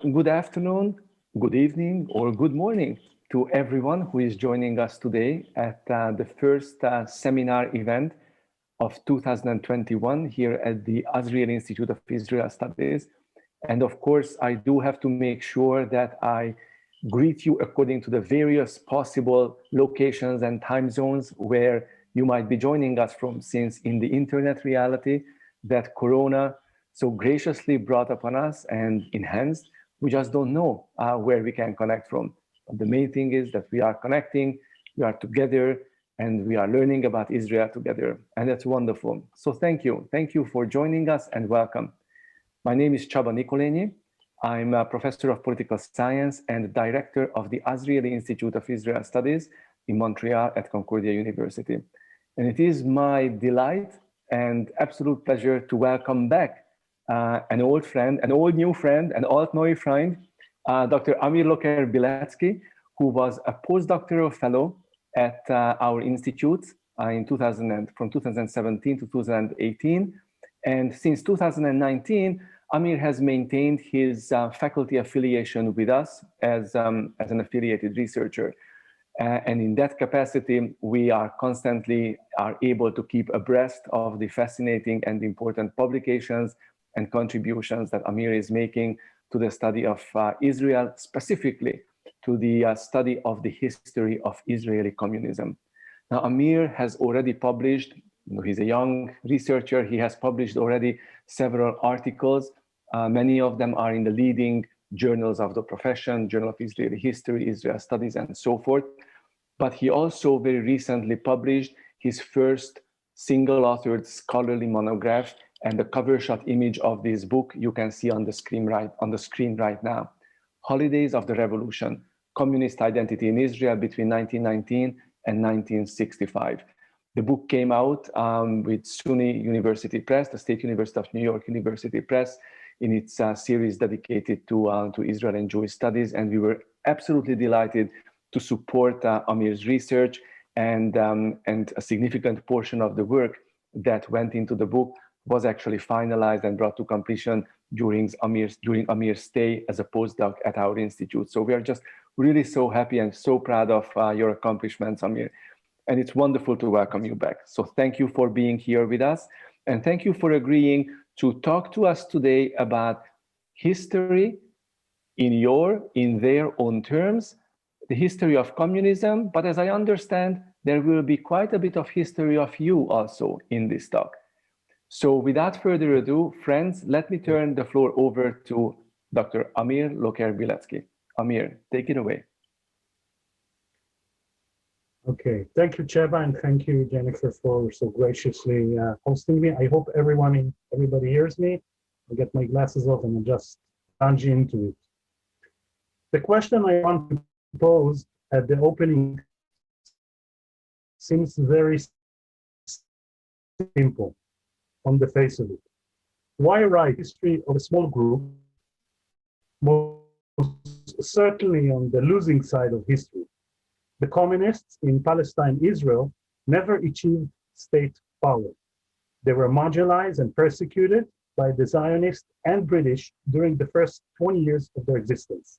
Good afternoon, good evening, or good morning to everyone who is joining us today at the first seminar event of 2021 here at the Azrieli Institute of Israel Studies. And of course, I do have to make sure that I greet you according to the various possible locations and time zones where you might be joining us from, since in the internet reality that Corona so graciously brought upon us and enhanced, we just don't know where we can connect from. But the main thing is that we are connecting, we are together, and we are learning about Israel together. And that's wonderful. So thank you. Thank you for joining us and welcome. My name is Csaba Nikolényi. I'm a professor of political science and director of the Azrieli Institute of Israel Studies in Montreal at Concordia University. And it is my delight and absolute pleasure to welcome back an old friend, an old new friend, an alt neue friend, Dr. Amir Locker-Biletzki, who was a postdoctoral fellow at our institute from 2017 to 2018. And since 2019, Amir has maintained his faculty affiliation with us as an affiliated researcher. And in that capacity, we are constantly able to keep abreast of the fascinating and important publications and contributions that Amir is making to the study of Israel, specifically to the study of the history of Israeli communism. Now, Amir has already published, he's a young researcher, he has published already several articles. Many of them are in the leading journals of the profession, Journal of Israeli History, Israel Studies, and so forth. But he also very recently published his first single-authored scholarly monograph, and the cover shot image of this book you can see on the screen right now. Holidays of the Revolution, Communist Identity in Israel between 1919 and 1965. The book came out with SUNY University Press, the State University of New York University Press, in its series dedicated to Israel and Jewish studies. And we were absolutely delighted to support Amir's research, and a significant portion of the work that went into the book was actually finalized and brought to completion during Amir's stay as a postdoc at our institute. So we are just really so happy and so proud of your accomplishments, Amir. And it's wonderful to welcome you back. So thank you for being here with us. And thank you for agreeing to talk to us today about history in their own terms, the history of communism. But as I understand, there will be quite a bit of history of you also in this talk. So without further ado, friends, let me turn the floor over to Dr. Amir Locker-Biletzki. Amir, take it away. Okay, thank you, Csaba, and thank you, Jennifer, for so graciously hosting me. I hope everybody hears me. I'll get my glasses off and I'll just plunge into it. The question I want to pose at the opening seems very simple on the face of it. Why write history of a small group, most certainly on the losing side of history? The communists in Palestine, Israel, never achieved state power. They were marginalized and persecuted by the Zionists and British during the first 20 years of their existence.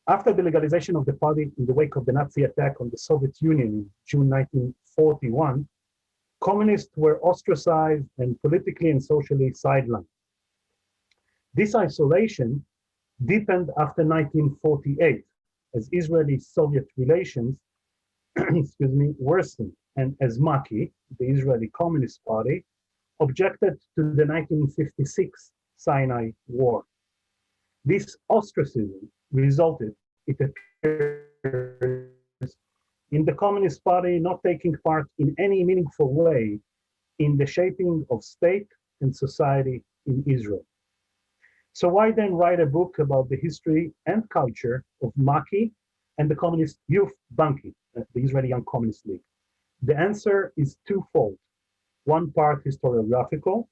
After the legalization of the party in the wake of the Nazi attack on the Soviet Union in June 1941, communists were ostracized and politically and socially sidelined. This isolation deepened after 1948 as Israeli-Soviet relations worsened, and as Maki, the Israeli Communist Party, objected to the 1956 Sinai War. This ostracism resulted, it appears, in the Communist Party not taking part in any meaningful way in the shaping of state and society in Israel. So why then write a book about the history and culture of Maki and the Communist Youth Banki, the Israeli Young Communist League? The answer is twofold. One part historiographical,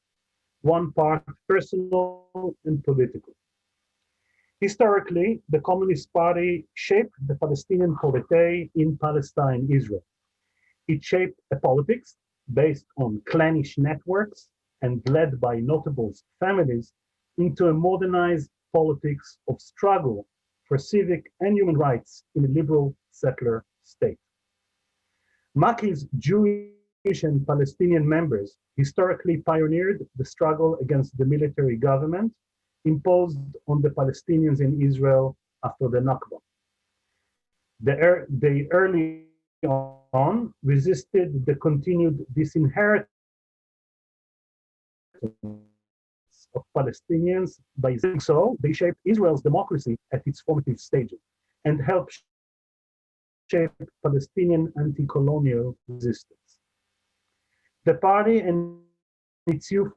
one part personal and political. Historically, the Communist Party shaped the Palestinian polity in Palestine, Israel. It shaped a politics based on clannish networks and led by notable families into a modernized politics of struggle for civic and human rights in a liberal settler state. Maki's Jewish and Palestinian members historically pioneered the struggle against the military government imposed on the Palestinians in Israel after the Nakba. They early on resisted the continued disinheritance of Palestinians. By doing so, they shaped Israel's democracy at its formative stages and helped shape Palestinian anti-colonial resistance. The party and its youth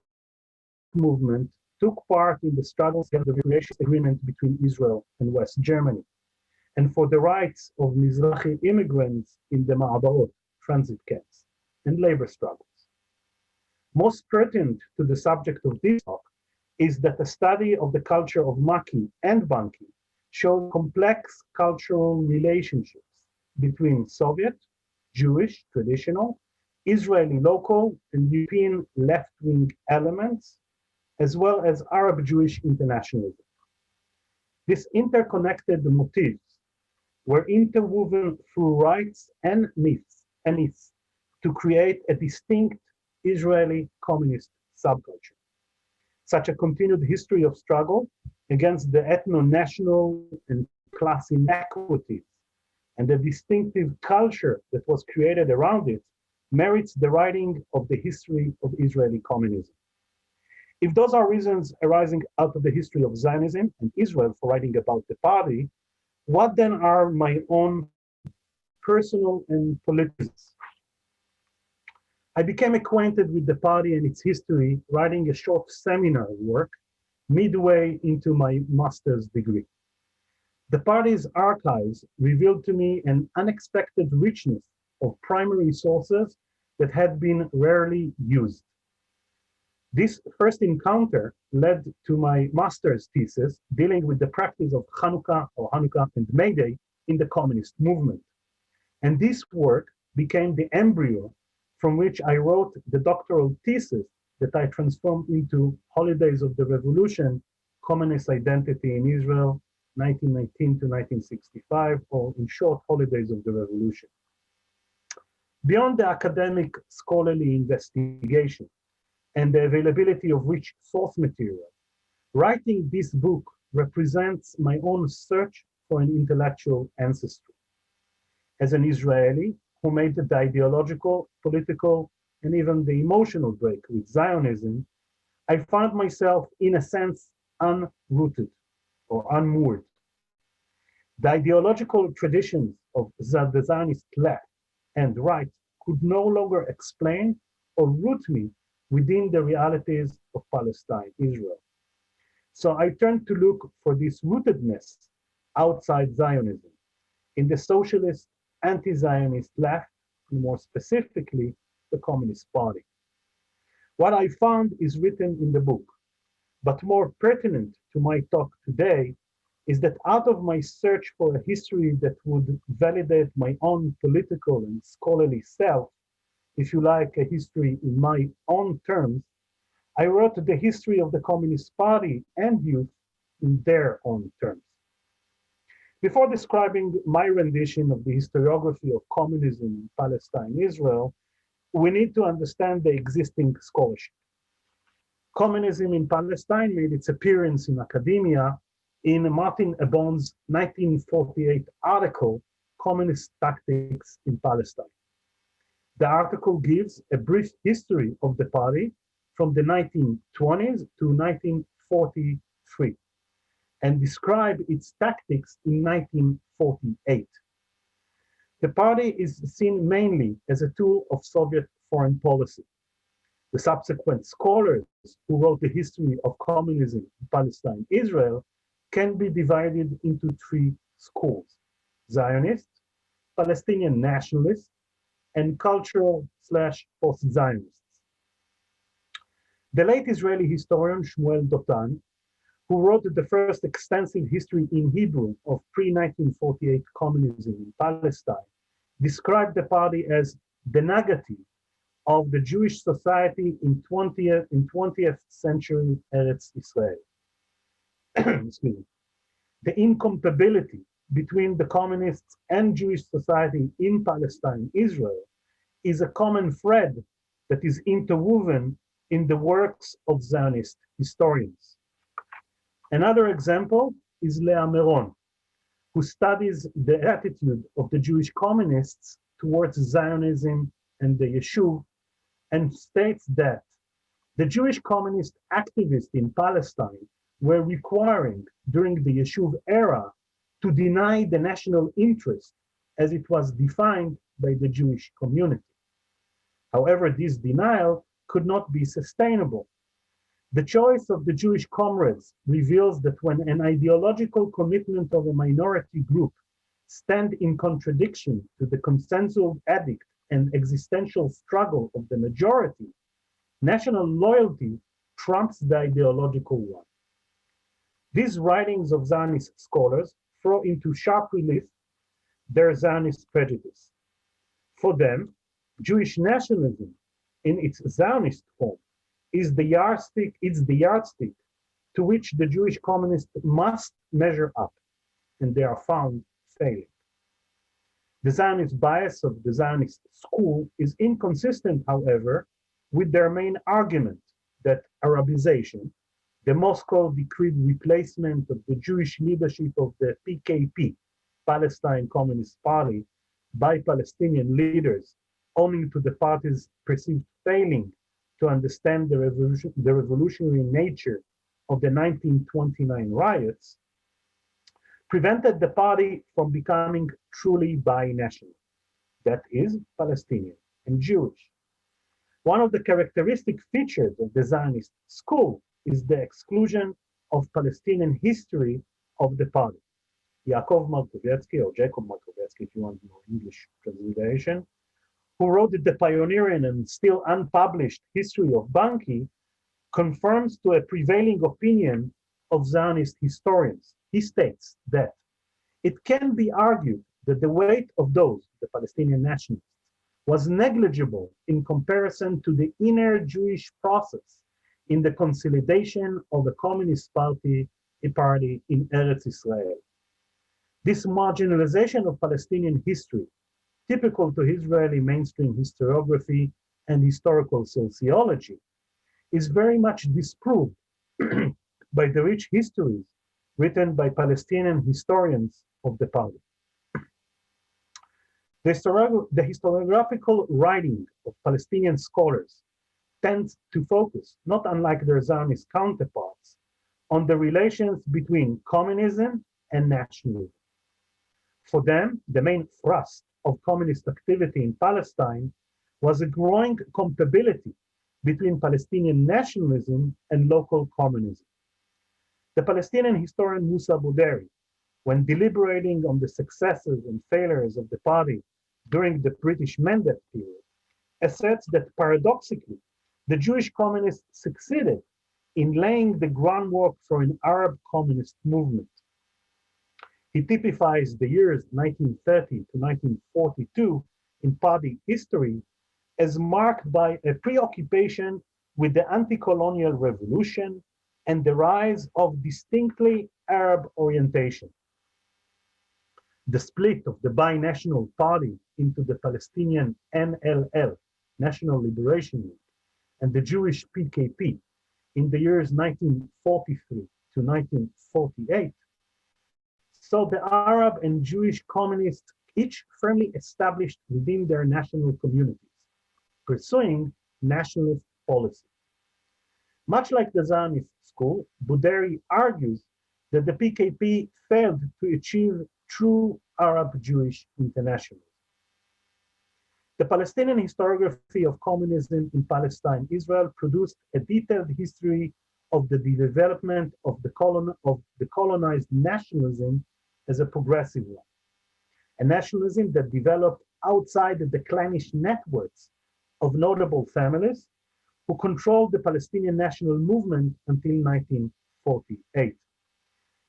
movement took part in the struggles against the creation agreement between Israel and West Germany, and for the rights of Mizrahi immigrants in the Ma'abarot, transit camps, and labor struggles. Most pertinent to the subject of this talk is that a study of the culture of Maki and Banki shows complex cultural relationships between Soviet, Jewish, traditional, Israeli local, and European left-wing elements, as well as Arab Jewish internationalism. These interconnected motifs were interwoven through rites and myths to create a distinct Israeli communist subculture. Such a continued history of struggle against the ethno-national and class inequities and the distinctive culture that was created around it merits the writing of the history of Israeli communism. If those are reasons arising out of the history of Zionism and Israel for writing about the party, what then are my own personal and political? I became acquainted with the party and its history writing a short seminar work midway into my master's degree. The party's archives revealed to me an unexpected richness of primary sources that had been rarely used. This first encounter led to my master's thesis dealing with the practice of Hanukkah and May Day in the communist movement. And this work became the embryo from which I wrote the doctoral thesis that I transformed into Holidays of the Revolution, Communist Identity in Israel, 1919 to 1965, or in short, Holidays of the Revolution. Beyond the academic scholarly investigation and the availability of rich source material, writing this book represents my own search for an intellectual ancestry. As an Israeli who made the ideological, political, and even the emotional break with Zionism, I found myself, in a sense, unrooted or unmoored. The ideological traditions of the Zionist left and right could no longer explain or root me within the realities of Palestine, Israel. So I turned to look for this rootedness outside Zionism, in the socialist, anti-Zionist left, and more specifically, the Communist Party. What I found is written in the book, but more pertinent to my talk today is that out of my search for a history that would validate my own political and scholarly self, if you like, a history in my own terms, I wrote the history of the Communist Party and youth in their own terms. Before describing my rendition of the historiography of communism in Palestine, Israel, we need to understand the existing scholarship. Communism in Palestine made its appearance in academia in Martin Ebon's 1948 article, Communist Tactics in Palestine. The article gives a brief history of the party from the 1920s to 1943 and describe its tactics in 1948. The party is seen mainly as a tool of Soviet foreign policy. The subsequent scholars who wrote the history of communism in Palestine, Israel, can be divided into three schools: Zionist, Palestinian nationalist, and cultural/post-Zionists. The late Israeli historian Shmuel Dotan, who wrote the first extensive history in Hebrew of pre-1948 communism in Palestine, described the party as the negative of the Jewish society in 20th century Eretz Israel. excuse me, the incompatibility between the communists and Jewish society in Palestine, Israel, is a common thread that is interwoven in the works of Zionist historians. Another example is Leah Meron, who studies the attitude of the Jewish communists towards Zionism and the Yeshuv, and states that the Jewish communist activists in Palestine were requiring during the Yeshuv era to deny the national interest as it was defined by the Jewish community. However, this denial could not be sustainable. The choice of the Jewish comrades reveals that when an ideological commitment of a minority group stand in contradiction to the consensual edict and existential struggle of the majority, national loyalty trumps the ideological one. These writings of Zionist scholars throw into sharp relief their Zionist prejudice. For them, Jewish nationalism in its Zionist form is the yardstick to which the Jewish communists must measure up, and they are found failing. The Zionist bias of the Zionist school is inconsistent, however, with their main argument that Arabization, the Moscow decreed replacement of the Jewish leadership of the PKP, Palestine Communist Party, by Palestinian leaders, owing to the party's perceived failing to understand the revolutionary nature of the 1929 riots, prevented the party from becoming truly binational, that is, Palestinian and Jewish. One of the characteristic features of the Zionist school is the exclusion of Palestinian history of the party. Yaakov Malkovetsky, or Jacob Malkovetsky, if you want more English transliteration, who wrote the pioneering and still unpublished history of Banki, confirms to a prevailing opinion of Zionist historians. He states that it can be argued that the weight of those, the Palestinian nationalists, was negligible in comparison to the inner Jewish process in the consolidation of the Communist Party in Eretz Israel. This marginalization of Palestinian history, typical to Israeli mainstream historiography and historical sociology, is very much disproved by the rich histories written by Palestinian historians of the party. The historiographical writing of Palestinian scholars tends to focus, not unlike their Zionist counterparts, on the relations between communism and nationalism. For them, the main thrust of communist activity in Palestine was a growing compatibility between Palestinian nationalism and local communism. The Palestinian historian Musa Bouderi, when deliberating on the successes and failures of the party during the British Mandate period, asserts that paradoxically, the Jewish communists succeeded in laying the groundwork for an Arab communist movement. He typifies the years 1930 to 1942 in party history as marked by a preoccupation with the anti-colonial revolution and the rise of distinctly Arab orientation. The split of the binational party into the Palestinian NLL, National Liberation League, and the Jewish PKP in the years 1943 to 1948 saw the Arab and Jewish communists each firmly established within their national communities, pursuing nationalist policy. Much like the Zionist school, Bouderi argues that the PKP failed to achieve true Arab-Jewish internationalism. The Palestinian historiography of communism in Palestine, Israel produced a detailed history of the development of the colonized nationalism as a progressive one, a nationalism that developed outside the clannish networks of notable families who controlled the Palestinian national movement until 1948.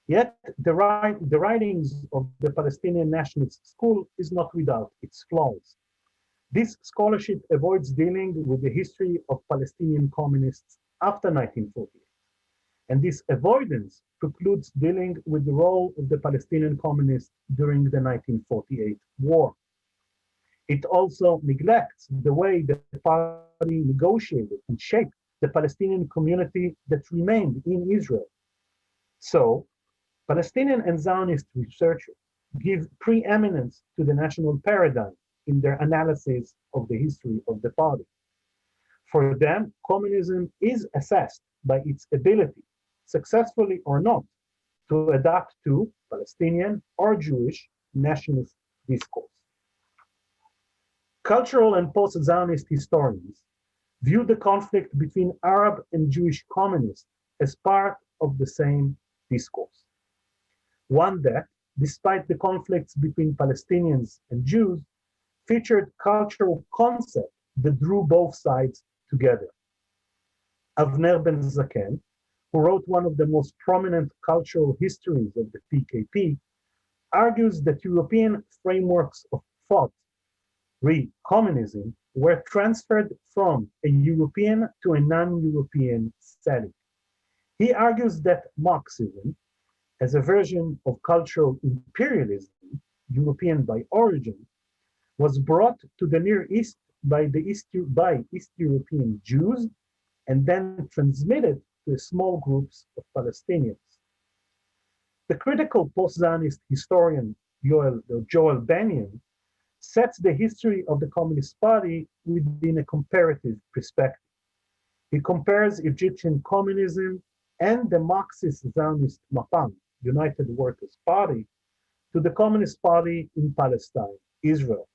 Yet the writings of the Palestinian Nationalist School is not without its flaws. This scholarship avoids dealing with the history of Palestinian communists after 1948. And this avoidance precludes dealing with the role of the Palestinian communists during the 1948 war. It also neglects the way the party negotiated and shaped the Palestinian community that remained in Israel. So, Palestinian and Zionist researchers give preeminence to the national paradigm in their analysis of the history of the party. For them, communism is assessed by its ability, successfully or not, to adapt to Palestinian or Jewish nationalist discourse. Cultural and post-Zionist historians view the conflict between Arab and Jewish communists as part of the same discourse. One that, despite the conflicts between Palestinians and Jews, featured cultural concepts that drew both sides together. Avner Ben Zaken, who wrote one of the most prominent cultural histories of the PKP, argues that European frameworks of thought, communism, were transferred from a European to a non-European setting. He argues that Marxism, as a version of cultural imperialism, European by origin, was brought to the Near East by East European Jews and then transmitted to small groups of Palestinians. The critical post-Zionist historian Joel Benyon sets the history of the Communist Party within a comparative perspective. He compares Egyptian communism and the Marxist Zionist Mapam, United Workers' Party, to the Communist Party in Palestine, Israel.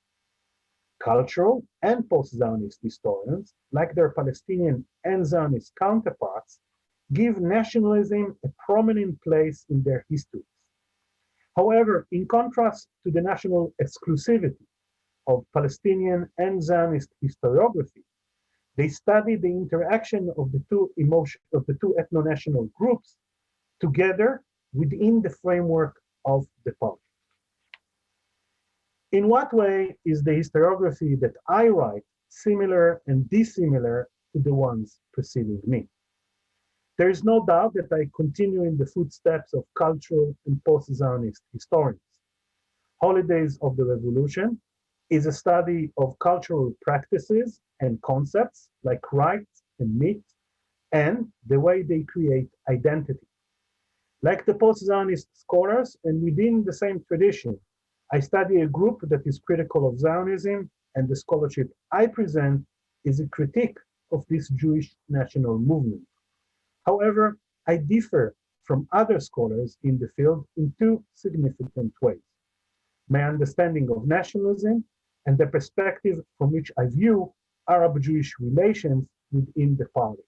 Cultural and post-Zionist historians, like their Palestinian and Zionist counterparts, give nationalism a prominent place in their histories. However, in contrast to the national exclusivity of Palestinian and Zionist historiography, they study the interaction of the two ethno-national groups together within the framework of the party. In what way is the historiography that I write similar and dissimilar to the ones preceding me? There is no doubt that I continue in the footsteps of cultural and post-Zionist historians. Holidays of the Revolution is a study of cultural practices and concepts like rights and myth and the way they create identity. Like the post-Zionist scholars, and within the same tradition, I study a group that is critical of Zionism, and the scholarship I present is a critique of this Jewish national movement. However, I differ from other scholars in the field in two significant ways: my understanding of nationalism and the perspective from which I view Arab-Jewish relations within the party.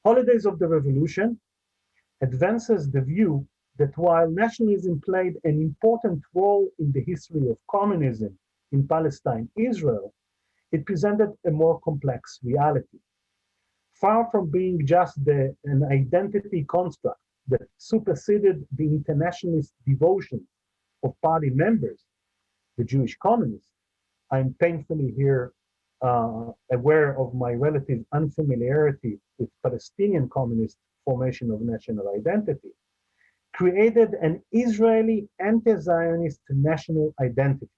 Holidays of the Revolution advances the view that while nationalism played an important role in the history of communism in Palestine, Israel, it presented a more complex reality. Far from being just an identity construct that superseded the internationalist devotion of party members, the Jewish communists, I'm painfully here aware of my relative unfamiliarity with Palestinian communist formation of national identity, created an Israeli anti-Zionist national identity,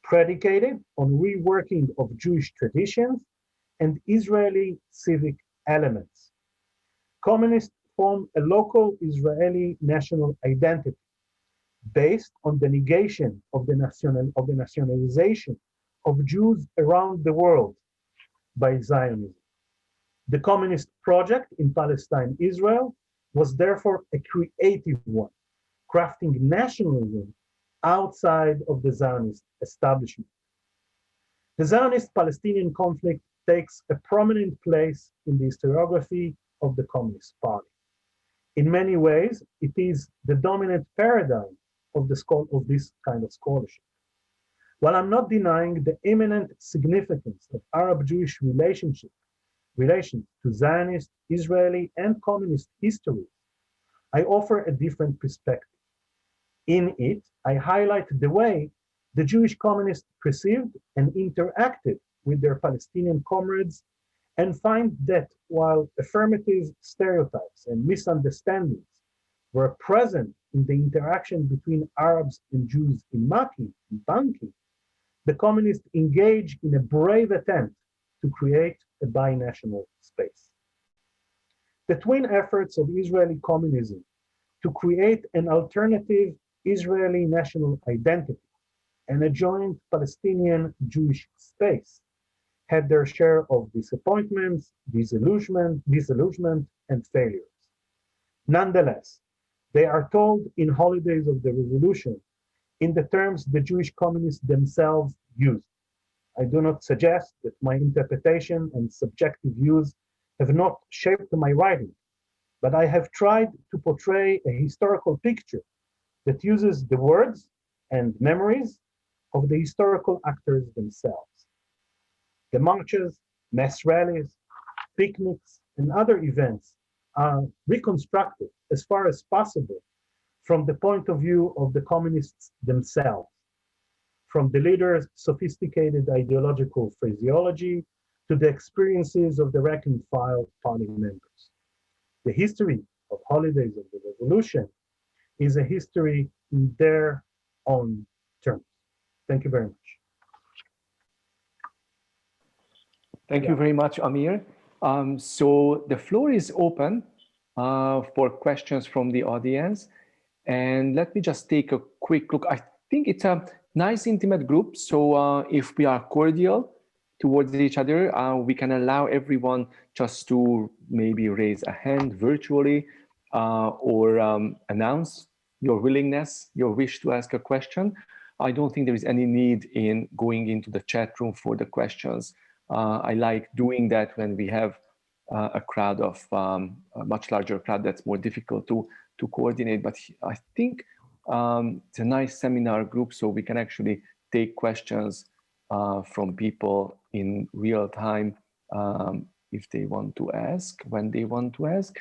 predicated on reworking of Jewish traditions and Israeli civic elements. Communists form a local Israeli national identity based on the negation of the nationalization of Jews around the world by Zionism. The communist project in Palestine, Israel, was therefore a creative one, crafting nationalism outside of the Zionist establishment. The Zionist-Palestinian conflict takes a prominent place in the historiography of the Communist Party. In many ways, it is the dominant paradigm of this kind of scholarship. While I'm not denying the imminent significance of Arab-Jewish relations to Zionist, Israeli, and communist history, I offer a different perspective. In it, I highlight the way the Jewish communists perceived and interacted with their Palestinian comrades and find that while affirmative stereotypes and misunderstandings were present in the interaction between Arabs and Jews in Maki and Banki, the communists engaged in a brave attempt to create a binational space. The twin efforts of Israeli communism to create an alternative Israeli national identity and a joint Palestinian Jewish space had their share of disappointments, disillusionment, and failures. Nonetheless, they are told in Holidays of the Revolution in the terms the Jewish communists themselves used. I do not suggest that my interpretation and subjective views have not shaped my writing, but I have tried to portray a historical picture that uses the words and memories of the historical actors themselves. The marches, mass rallies, picnics, and other events are reconstructed as far as possible from the point of view of the communists themselves, from the leaders' sophisticated ideological phraseology to the experiences of the rank and file party members. The history of Holidays of the Revolution is a history in their own terms. Thank you very much. Thank you very much, Amir. So the floor is open for questions from the audience. And let me just take a quick look. I think it's a nice, intimate group. So if we are cordial towards each other, we can allow everyone just to maybe raise a hand virtually or announce your willingness, your wish to ask a question. I don't think there is any need in going into the chat room for the questions. I like doing that when we have a crowd of a much larger crowd that's more difficult to coordinate. But I think it's a nice seminar group, so we can actually take questions from people in real time if they want to ask, when they want to ask.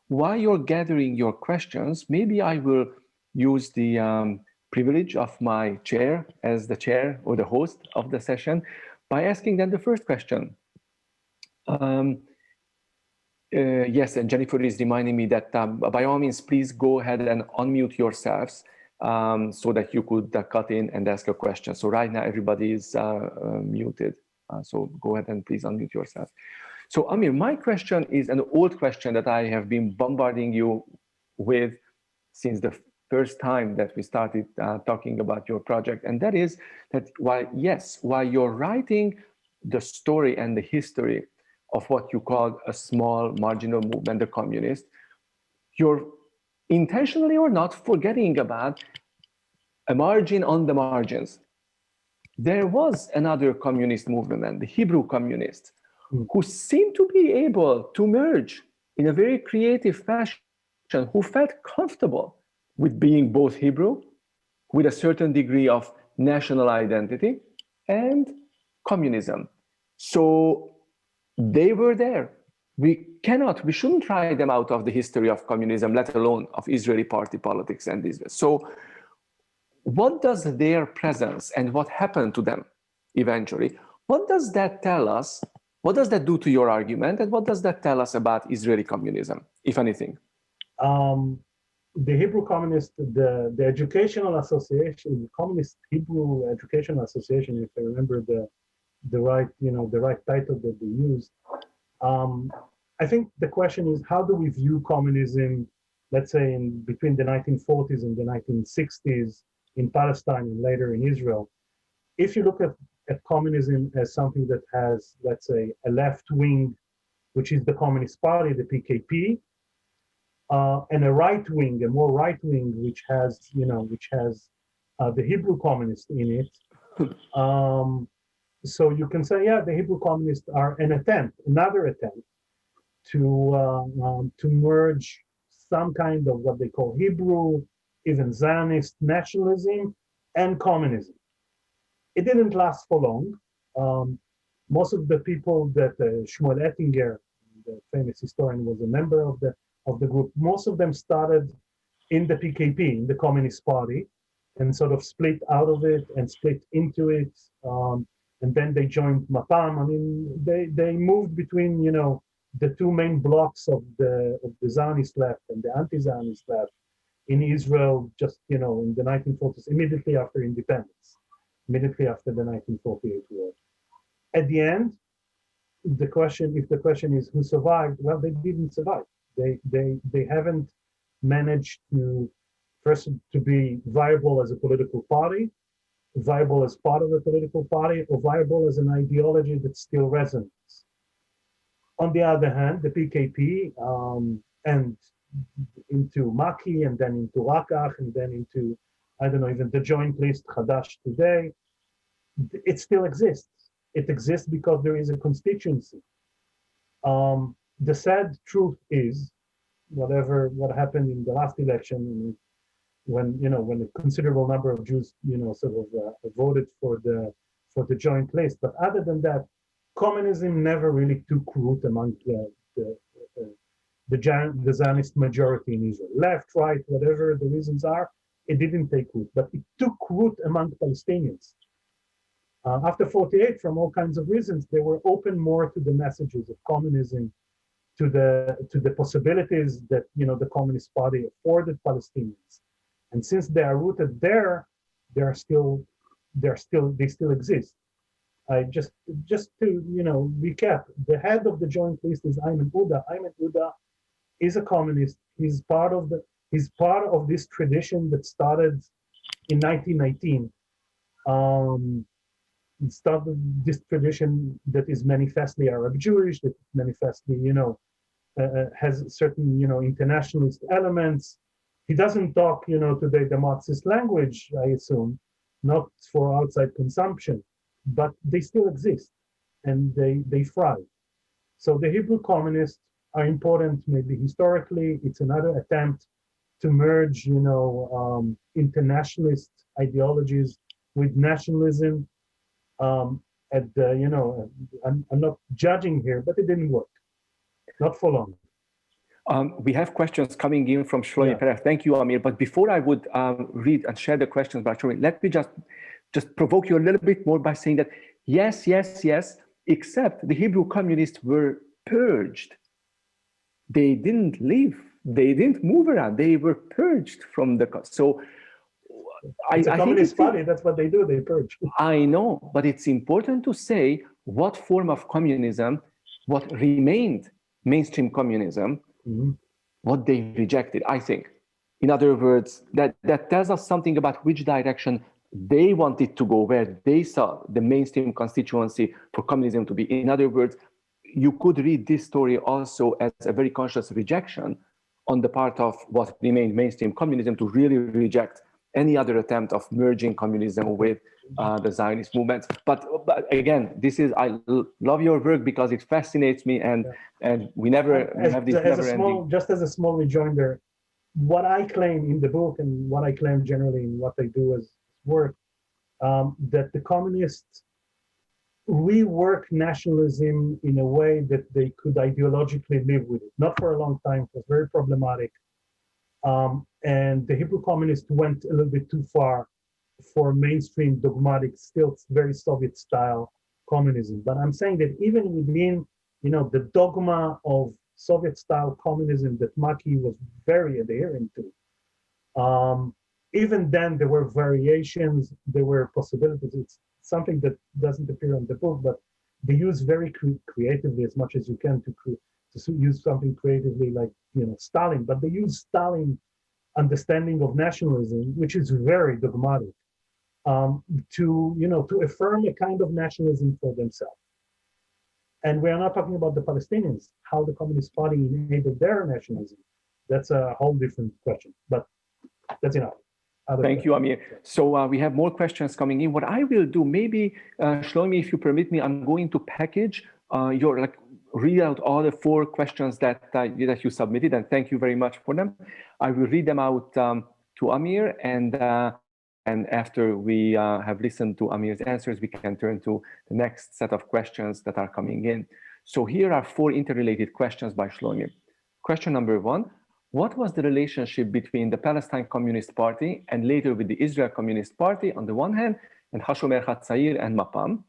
While you're gathering your questions, maybe I will use the privilege of my chair as the chair or the host of the session by asking them the first question. Yes, and Jennifer is reminding me that by all means, please go ahead and unmute yourselves so that you could cut in and ask a question. So right now, everybody is muted. So go ahead and please unmute yourself. So Amir, my question is an old question that I have been bombarding you with since the first time that we started talking about your project. And that is that while you're writing the story and the history of what you call a small marginal movement, the communist, you're intentionally or not forgetting about a margin on the margins. There was another communist movement, the Hebrew communists, who seemed to be able to merge in a very creative fashion, who felt comfortable with being both Hebrew, with a certain degree of national identity, and communism. So they were there. We shouldn't try them out of the history of communism, let alone of Israeli party politics and this. So what does their presence and what happened to them eventually, what does that tell us? What does that do to your argument? And what does that tell us about Israeli communism, if anything? The Hebrew Communist, the Educational Association, the Communist Hebrew Educational Association, if I remember the right title that they used. I think the question is, how do we view communism, let's say between the 1940s and the 1960s in Palestine and later in Israel? If you look at communism as something that has, let's say, a left wing, which is the Communist Party, the PKP, and a right wing, a more right wing, which has the Hebrew communists in it. So you can say, yeah, the Hebrew communists are another attempt to merge some kind of what they call Hebrew, even Zionist nationalism and communism. It didn't last for long. Most of the people that Shmuel Ettinger, the famous historian, was a member of the group, most of them started in the PKP, in the Communist Party, and sort of split out of it and split into it. and then they joined Mapam. I mean, they moved between, the two main blocks of the Zionist left and the anti-Zionist left in Israel, just, in the 1940s, immediately after independence, immediately after the 1948 war. At the end, if the question is who survived, well, they didn't survive. They haven't managed to, first, to be viable as a political party, viable as part of a political party, or viable as an ideology that still resonates. On the other hand, the PKP and into Maki, and then into Rakach, and then into, I don't know, even the joint list Hadash today, it still exists. It exists because there is a constituency. The sad truth is, what happened in the last election, when a considerable number of Jews, voted for the joint list. But other than that, communism never really took root among the Zionist majority in Israel. Left, right, whatever the reasons are, it didn't take root, but it took root among Palestinians. After 48, from all kinds of reasons, they were open more to the messages of communism, to the possibilities that the Communist Party afforded Palestinians. And since they are rooted there, they still exist. I just to recap, the head of the joint list is Ayman Uda. Ayman Uda is a communist. He's part of this tradition that started in 1919. It started this tradition that is manifestly Arab Jewish, that manifestly has certain internationalist elements. He doesn't talk today the Marxist language, I assume, not for outside consumption, but they still exist and they thrive. So the Hebrew communists are important, maybe historically. It's another attempt to merge internationalist ideologies with nationalism. I'm not judging here, but it didn't work, not for long. We have questions coming in from Shlomi Perez. Thank you, Amir. But before I would read and share the questions by Shlomi, let me just provoke you a little bit more by saying that yes, except the Hebrew communists were purged. They didn't live. They didn't move around. They were purged from the... So it's a communist party. That's what they do. They purge. I know, but it's important to say what form of communism, what remained mainstream communism, what they rejected, I think. In other words, that tells us something about which direction they wanted to go, where they saw the mainstream constituency for communism to be. In other words, you could read this story also as a very conscious rejection on the part of what remained mainstream communism to really reject any other attempt of merging communism with the Zionist movement. But again, I love your work because it fascinates me, and we have this never-ending. Just as a small rejoinder, what I claim in the book and what I claim generally in what I do as work, that the communists rework nationalism in a way that they could ideologically live with it. Not for a long time. It was very problematic. And the Hebrew communists went a little bit too far for mainstream dogmatic, still very Soviet style communism. But I'm saying that even within, the dogma of Soviet style communism that Maki was very adherent to, even then there were variations, there were possibilities. It's something that doesn't appear in the book, but they use very creatively as much as you can to use something creatively like, Stalin, but they use Stalin understanding of nationalism, which is very dogmatic, to affirm a kind of nationalism for themselves. And we are not talking about the Palestinians, how the Communist Party enabled their nationalism. That's a whole different question, but that's enough. Thank you, Amir. So we have more questions coming in. What I will do, maybe, Shlomi, if you permit me, I'm going to package read out all the 4 questions that you submitted, and thank you very much for them. I will read them out to Amir, and after we have listened to Amir's answers, we can turn to the next set of questions that are coming in. So here are 4 interrelated questions by Shlomi. Question number 1. What was the relationship between the Palestine Communist Party and later with the Israel Communist Party on the one hand, and Hashomer Hatzair and Mapam?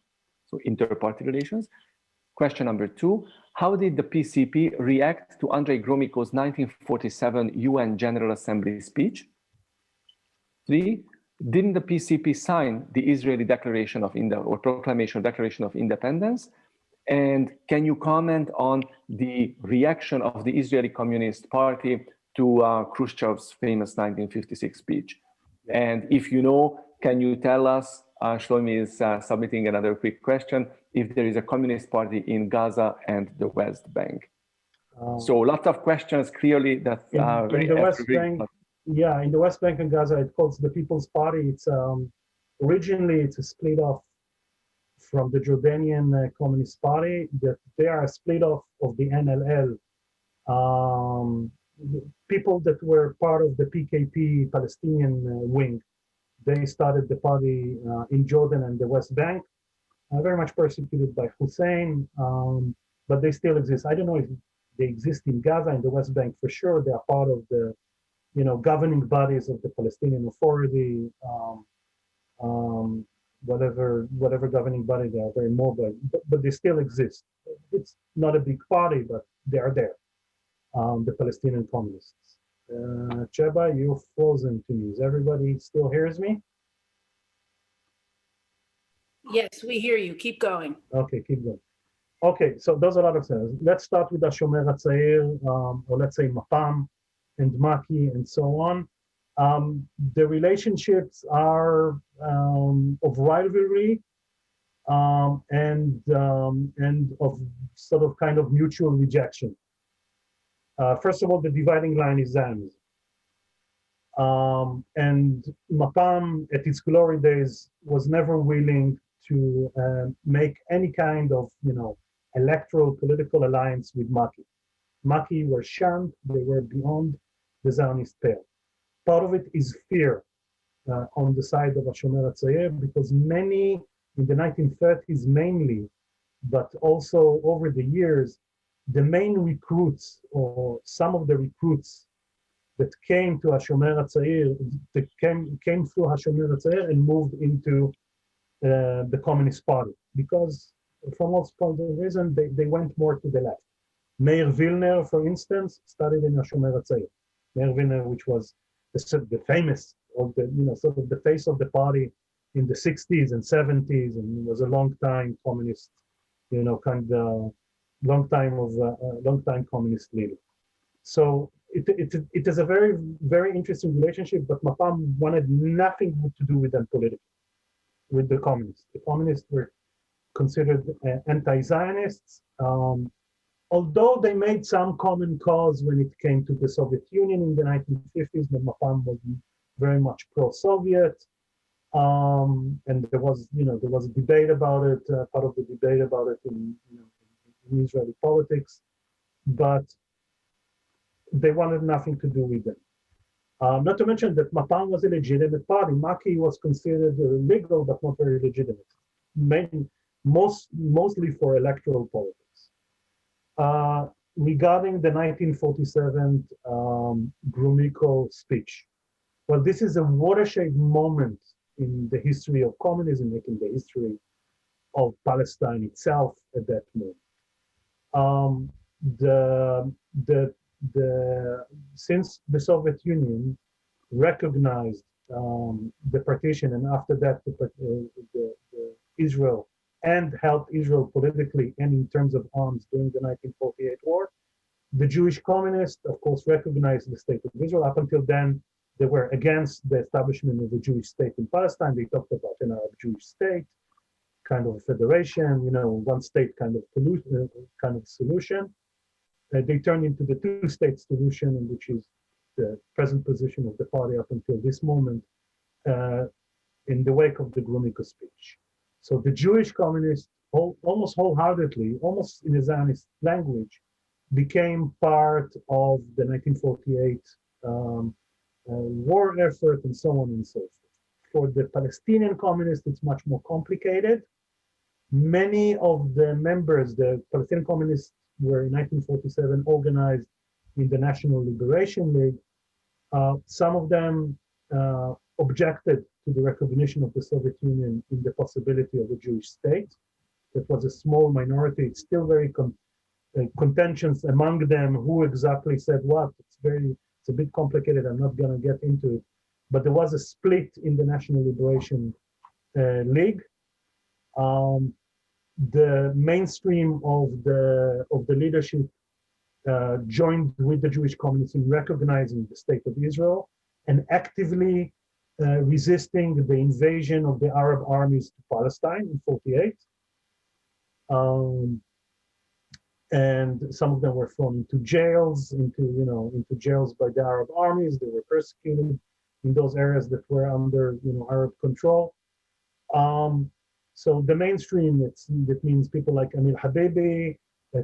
so inter-party relations. Question number 2, how did the PCP react to Andrei Gromyko's 1947 UN General Assembly speech? 3, didn't the PCP sign the Israeli Declaration of or Proclamation of Declaration of Independence? And can you comment on the reaction of the Israeli Communist Party to Khrushchev's famous 1956 speech? And if you know, can you tell us, Shlomi is submitting another quick question, if there is a Communist Party in Gaza and the West Bank? So lots of questions, clearly, that in the West Bank. Yeah, in the West Bank and Gaza, it calls the People's Party. It's originally it's a split off from the Jordanian Communist Party. That they are a split off of the NLL. People that were part of the PKP Palestinian wing, they started the party in Jordan and the West Bank, very much persecuted by Hussein, but they still exist. I don't know if they exist in Gaza and the West Bank for sure. They are part of the governing bodies of the Palestinian Authority, whatever governing body. They are very mobile, but they still exist. It's not a big party, but they are there. The Palestinian communists. Cheba, you're frozen to me. Is everybody still hears me? Yes, we hear you. Keep going. Okay, keep going. Okay, so those are a lot of things. Let's start with Hashomer HaTzair, or let's say Mapam and Maki and so on. The relationships are of rivalry and of sort of kind of mutual rejection. First of all, the dividing line is Zionism. And Mapam, at its glory days, was never willing to make any kind of, electoral political alliance with Maki. Maki were shunned, they were beyond the Zionist pale. Part of it is fear on the side of Hashomer HaTzair, because many, in the 1930s mainly, but also over the years, the main recruits, or some of the recruits that came to Hashomer HaTzair, that came through Hashomer HaTzair and moved into the Communist Party, because from all points of reason, they went more to the left. Meir Vilner, for instance, studied in Hashomer HaTzair. Meir Vilner, which was the famous, or sort of the face of the party in the 60s and 70s, and was a long time communist, long time communist leader. So it is a very, very interesting relationship, but Mapam wanted nothing to do with them politically, with the communists. The communists were considered anti-Zionists, although they made some common cause when it came to the Soviet Union in the 1950s, but Mapam was very much pro-Soviet. And there was a debate about it, part of the debate about it in Israeli politics, but they wanted nothing to do with them. Not to mention that Mapam was a legitimate party. Maki was considered legal, but not very legitimate, mostly for electoral politics. Regarding the 1947 Gromyko speech, well, this is a watershed moment in the history of communism, in the history of Palestine itself at that moment. Since the Soviet Union recognized the partition, and after that the Israel, and helped Israel politically and in terms of arms during the 1948 war, the Jewish communists, of course, recognized the state of Israel. Up until then, they were against the establishment of a Jewish state in Palestine. They talked about an Arab Jewish state, kind of a federation, one state kind of solution. They turned into the two-state solution, which is the present position of the party up until this moment, in the wake of the Gromyko speech. So the Jewish communists, almost wholeheartedly, almost in a Zionist language, became part of the 1948 war effort, and so on and so forth. For the Palestinian communists, it's much more complicated. Many of the members, the Palestinian communists, were in 1947 organized in the National Liberation League. Some of them objected to the recognition of the Soviet Union in the possibility of a Jewish state. that was a small minority. It's still very contentious among them who exactly said what. It's a bit complicated. I'm not going to get into it. But there was a split in the National Liberation League. The mainstream of the leadership joined with the Jewish communists in recognizing the state of Israel and actively resisting the invasion of the Arab armies to Palestine in 48. And some of them were thrown into jails, into jails by the Arab armies. They were persecuted in those areas that were under, Arab control. So the mainstream, that means people like Amir Habibi,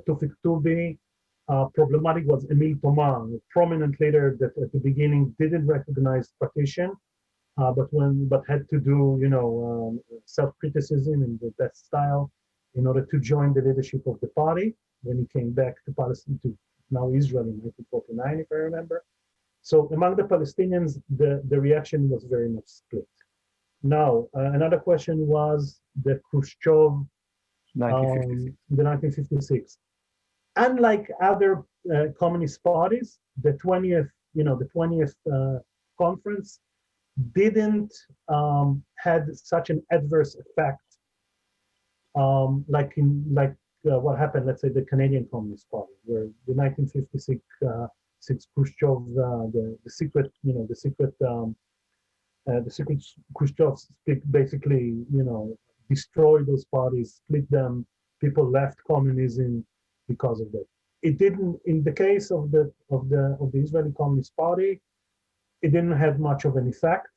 Tufik Tubi. Problematic was Emil Thomas, a prominent leader that at the beginning didn't recognize partition, but had to do, self-criticism in the best style in order to join the leadership of the party when he came back to Palestine, to now Israel in 1949, if I remember. So among the Palestinians, the reaction was very much split. Now, another question was the Khrushchev, 1956. the 1956. Unlike other communist parties, the 20th conference didn't had such an adverse effect like what happened, let's say, the Canadian Communist Party, where the 1956 Khrushchev, the secret Khrushchev basically, destroyed those parties, split them. People left communism because of that. It didn't, in the case of the Israeli Communist Party, it didn't have much of an effect.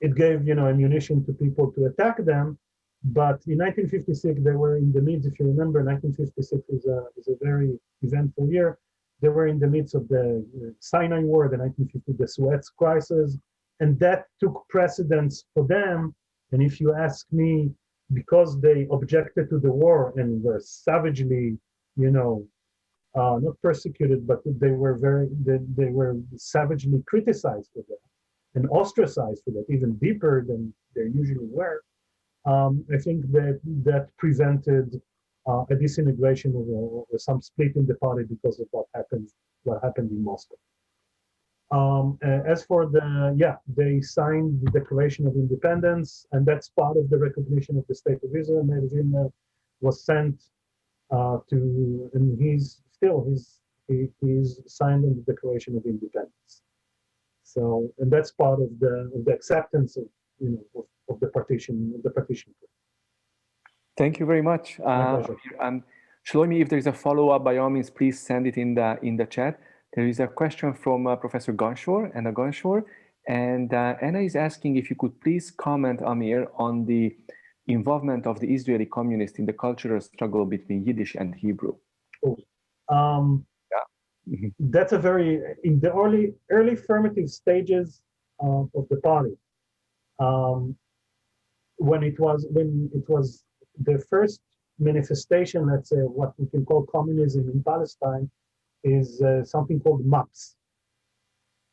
It gave, ammunition to people to attack them. But in 1956, they were in the midst, if you remember, 1956 is a very eventful year. They were in the midst of the Sinai War, the 1950, the Suez Crisis, and that took precedence for them. And if you ask me, because they objected to the war and were savagely, not persecuted, but they were savagely criticized for that and ostracized for that, even deeper than they usually were. I think that prevented a disintegration or some split in the party because of what happened in Moscow. As for they signed the Declaration of Independence, and that's part of the recognition of the State of Israel. Meir Wilner was sent and he's signed on the Declaration of Independence. So, and that's part of the acceptance of the partition. Thank you very much. Shlomi, if there's a follow-up, by all means, please send it in the chat. There is a question from Professor Anna Gonshor, and Anna is asking if you could please comment, Amir, on the involvement of the Israeli communists in the cultural struggle between Yiddish and Hebrew. That's in the early formative stages of the party. When it was the first manifestation, let's say what we can call communism in Palestine, is something called MAPS,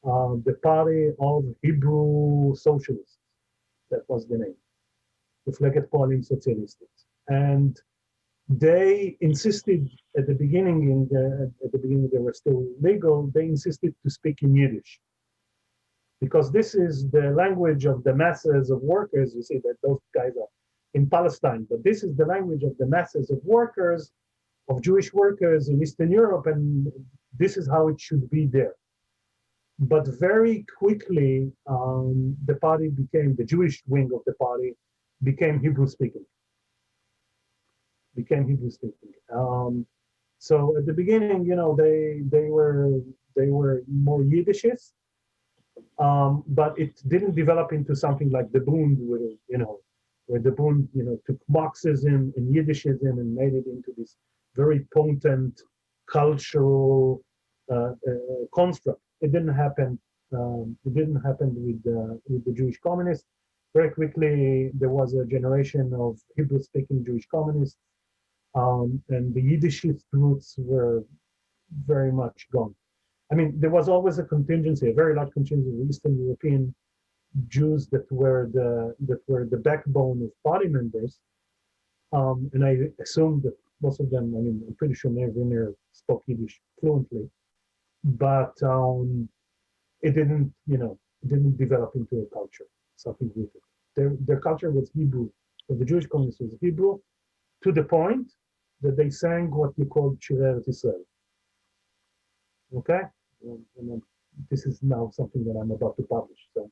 the Party of Hebrew Socialists. That was the name, Mefleget Poalim Sozialistic. And they insisted at the beginning, they were still legal, they insisted to speak in Yiddish. Because this is the language of the masses of workers. You see that those guys are in Palestine, but this is the language of the masses of workers, of Jewish workers in Eastern Europe, and this is how it should be there. But very quickly, the Jewish wing of the party became Hebrew speaking. So at the beginning, they were more Yiddishists, but it didn't develop into something like the Bund, where the Bund, took Marxism and Yiddishism and made it into this very potent cultural construct. It didn't happen. With the Jewish communists. Very quickly, there was a generation of Hebrew-speaking Jewish communists, and the Yiddishist roots were very much gone. I mean, there was always a contingency, a very large contingency of Eastern European Jews that were the backbone of party members, and I assume that most of them, I mean, I'm pretty sure Meir Wiener spoke Yiddish fluently, but it didn't, it didn't develop into a culture, something rooted. Their culture was Hebrew, so the Jewish communists was Hebrew, to the point that they sang what you call Shirei Eretz Israel. Okay? And this is now something that I'm about to publish. So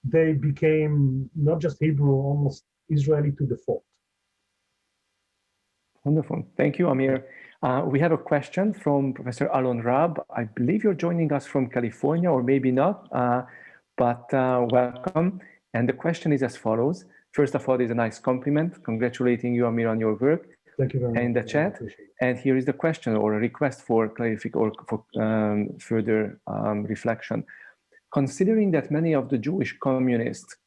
they became not just Hebrew, almost Israeli to default. Wonderful. Thank you, Amir. We have a question from Professor Alon Rab. I believe you're joining us from California, or maybe not, but welcome. And the question is as follows. First of all, it's a nice compliment, congratulating you, Amir, on your work. Thank you very much. In the chat. And here is the question or a request for clarification or for further reflection. Considering that many of the Jewish communists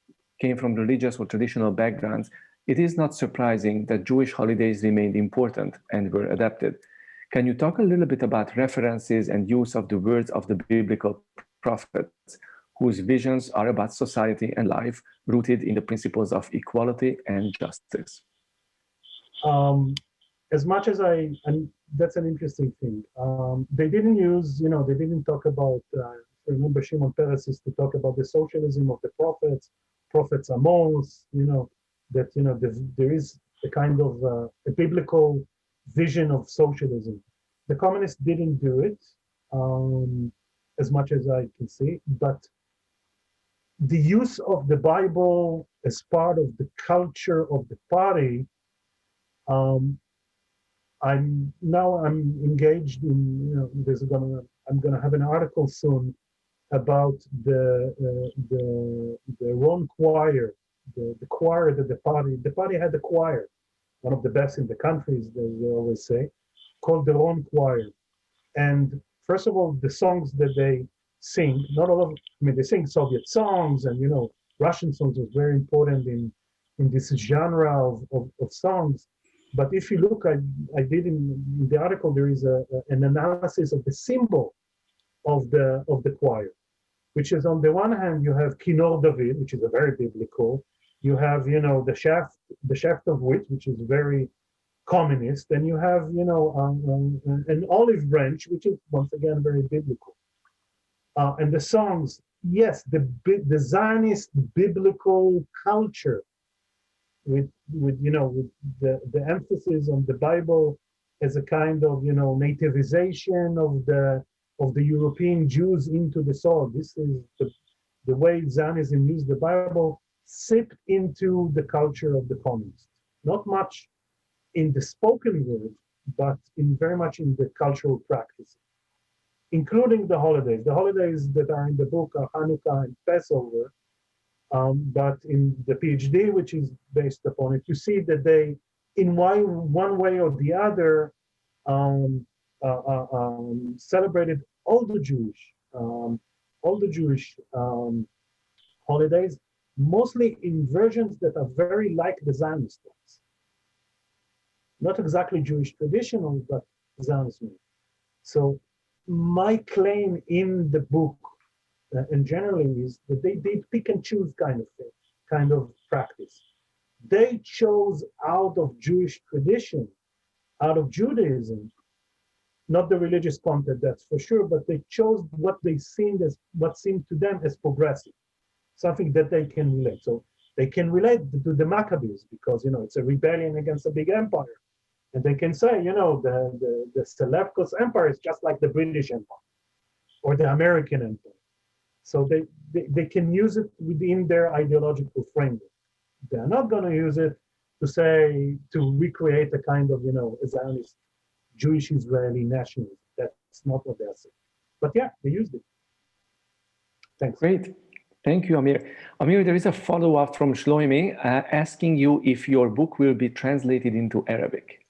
came from religious or traditional backgrounds, it is not surprising that Jewish holidays remained important and were adapted. Can you talk a little bit about references and use of the words of the biblical prophets, whose visions are about society and life, rooted in the principles of equality and justice? As much as and that's an interesting thing. They didn't use, they didn't talk about, remember Shimon Peres used to talk about the socialism of the prophets Amos, that, there is a kind of a biblical vision of socialism. The communists didn't do it, as much as I can see, but the use of the Bible as part of the culture of the party, I'm engaged in, I'm gonna have an article soon about the Ron choir, the choir that the party had a choir, one of the best in the country, as they always say, called the Ron choir. And first of all, the songs that they sing, not all of, they sing Soviet songs, and Russian songs was very important in this genre of songs. But if you look, I did in the article, there is an analysis of the symbol of the choir, which is, on the one hand, you have Kinor David, which is a very biblical. You have, the shaft of wheat, which is very communist, and you have, an olive branch, which is once again very biblical. And the songs, yes, the Zionist biblical culture, with the emphasis on the Bible as a kind of nativization of the European Jews into the soul. This is the way Zionism used the Bible, sipped into the culture of the communists. Not much in the spoken word, but very much in the cultural practice, including the holidays. The holidays that are in the book are Hanukkah and Passover. But in the PhD, which is based upon it, you see that they, in one way or the other, celebrated all the Jewish holidays, mostly in versions that are very like the Zionist ones. Not exactly Jewish traditional, but Zionist. So my claim in the book, and generally, is that they pick and choose kind of practice. They chose out of Jewish tradition, out of Judaism, not the religious content, that's for sure, but they chose what seemed to them as progressive, something that they can relate. So they can relate to the Maccabees because it's a rebellion against a big empire, and they can say the Seleucus Empire is just like the British Empire or the American Empire. So they can use it within their ideological framework. They're not going to use it to recreate a kind of, a Zionist Jewish Israeli nationalism. That's not what they're saying. But yeah, they used it. Thanks. Great. Thank you, Amir. Amir, there is a follow-up from Shloimi asking you if your book will be translated into Arabic.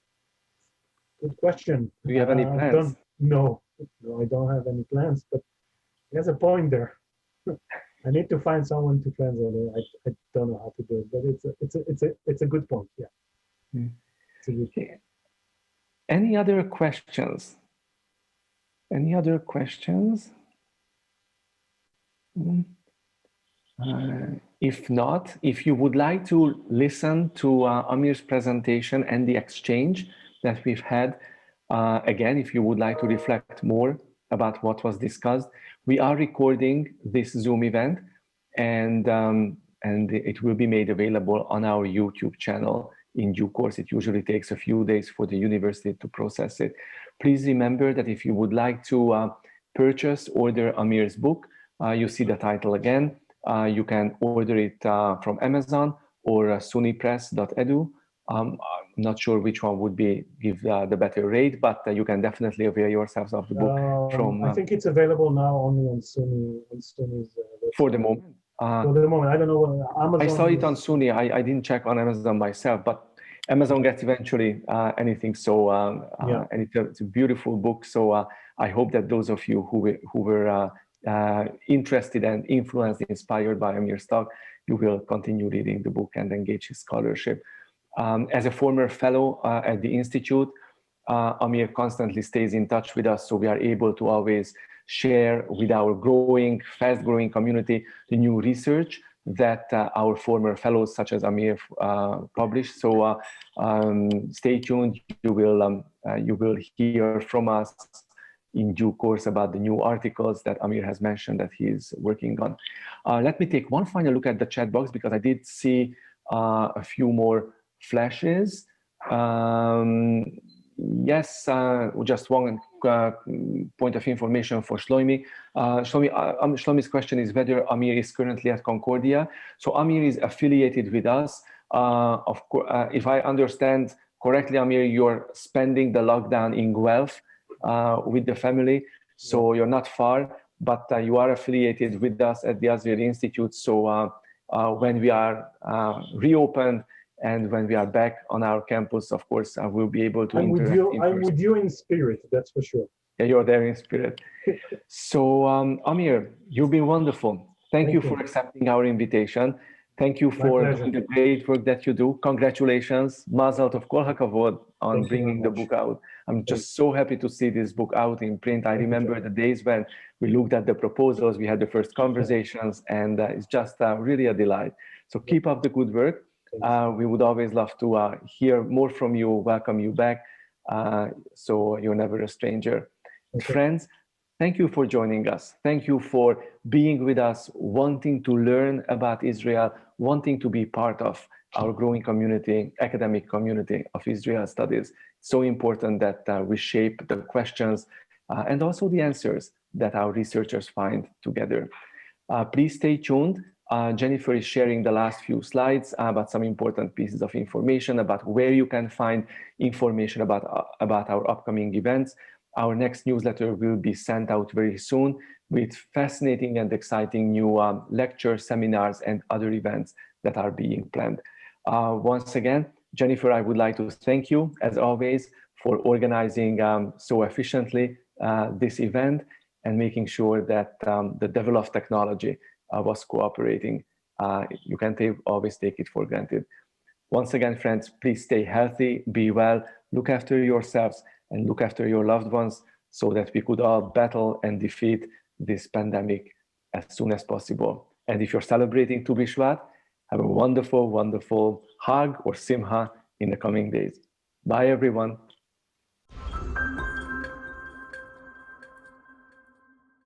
Good question. Do you have any plans? No, I don't have any plans, but there's a point there. I need to find someone to translate it. I don't know how to do it, but it's a good point. Yeah. It's a good point. Any other questions? Any other questions? If not, if you would like to listen to Amir's presentation and the exchange that we've had, again, if you would like to reflect more about what was discussed, we are recording this Zoom event, and it will be made available on our YouTube channel in due course. It usually takes a few days for the university to process it. Please remember that if you would like to order Amir's book, you see the title again. You can order it from Amazon or sunnipress.edu. I'm not sure which one would give the better rate, but you can definitely avail yourselves of the book from. I think it's available now only on Sunni's website. For the moment. For the moment, I don't know what Amazon. I saw it on Sunni. I didn't check on Amazon myself, but Amazon gets eventually anything. So Yeah. and it's a beautiful book. So I hope that those of you who were interested and influenced, inspired by Amir's talk, you will continue reading the book and engage his scholarship. As a former fellow at the Institute, Amir constantly stays in touch with us, so we are able to always share with our fast-growing community the new research that our former fellows, such as Amir, published. So stay tuned. You will hear from us in due course about the new articles that Amir has mentioned that he's working on. Let me take one final look at the chat box because I did see a few more flashes. Yes, just one point of information for Shlomi. Shlomi's question is whether Amir is currently at Concordia. So Amir is affiliated with us. Of course, if I understand correctly, Amir, you're spending the lockdown in Guelph with the family, so you're not far, but you are affiliated with us at the Azriel Institute. So when we are reopened and when we are back on our campus, of course, we'll be able to interact. I'm with you in spirit, that's for sure. Yeah, you're there in spirit. So Amir, you've been wonderful. Thank you for accepting our invitation. Thank you for doing the great work that you do. Congratulations, Mazel Tov, Kol HaKavod, on bringing the book out. I'm just so happy to see this book out in print. I remember the days when we looked at the proposals, we had the first conversations, and it's just really a delight. So keep up the good work. We would always love to hear more from you, welcome you back, so you're never a stranger. Friends, thank you for joining us. Thank you for being with us, wanting to learn about Israel, wanting to be part of our growing community, academic community of Israel studies. So important that we shape the questions and also the answers that our researchers find together. Please stay tuned. Jennifer is sharing the last few slides about some important pieces of information about where you can find information about our upcoming events. Our next newsletter will be sent out very soon with fascinating and exciting new lectures, seminars, and other events that are being planned. Once again, Jennifer, I would like to thank you, as always, for organizing so efficiently this event and making sure that the devil of technology was cooperating. You can always take it for granted. Once again, friends, please stay healthy, be well, look after yourselves, and look after your loved ones so that we could all battle and defeat this pandemic as soon as possible. And if you're celebrating Tu B'Shvat, have a wonderful, wonderful Hag or Simha in the coming days. Bye, everyone.